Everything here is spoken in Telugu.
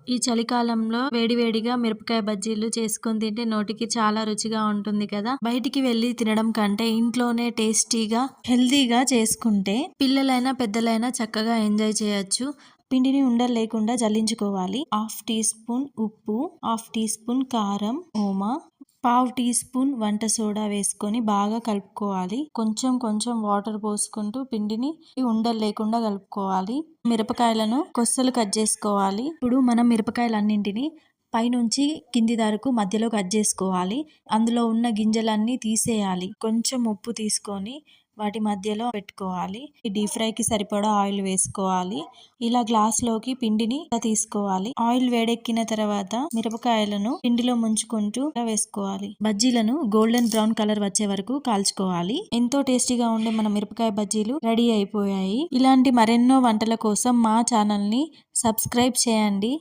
ఈ చలికాలంలో వేడివేడిగా మిరపకాయ బజ్జీలు చేసుకొని తింటే నోటికి చాలా రుచిగా ఉంటుంది కదా. బయటికి వెళ్ళి తినడం కంటే ఇంట్లోనే టేస్టీగా హెల్తీగా చేసుకుంటే పిల్లలైనా పెద్దలైనా చక్కగా ఎంజాయ్ చేయొచ్చు. పిండిని ఉండలు లేకుండా జల్లించుకోవాలి. 1/2 టీ స్పూన్ ఉప్పు, 1/2 టీ స్పూన్ కారం, ఓమా, 1/2 టీ స్పూన్ వంట సోడా వేసుకొని బాగా కలుపుకోవాలి. కొంచెం కొంచెం వాటర్ పోసుకుంటూ పిండిని ఉండలు లేకుండా కలుపుకోవాలి. మిరపకాయలను కొస్సలు కట్ చేసుకోవాలి. ఇప్పుడు మనం మిరపకాయలన్నింటినీ పైనుంచి కింది వరకు మధ్యలో కట్ చేసుకోవాలి. అందులో ఉన్న గింజలన్నీ తీసేయాలి. కొంచెం ఉప్పు తీసుకొని వాటి మధ్యలో పెట్టుకోవాలి. డీప్ ఫ్రైకి సరిపడా ఆయిల్ వేసుకోవాలి. ఇలా గ్లాస్ లోకి పిండిని తీసుకోవాలి. ఆయిల్ వేడెక్కిన తర్వాత మిరపకాయలను పిండిలో ముంచుకుంటూ వేసుకోవాలి. బజ్జీలను గోల్డెన్ బ్రౌన్ కలర్ వచ్చే వరకు కాల్చుకోవాలి. ఎంతో టేస్టీగా ఉండే మన మిరపకాయ బజ్జీలు రెడీ అయిపోయాయి. ఇలాంటి మరెన్నో వంటల కోసం మా ఛానల్ ని సబ్స్క్రైబ్ చేయండి.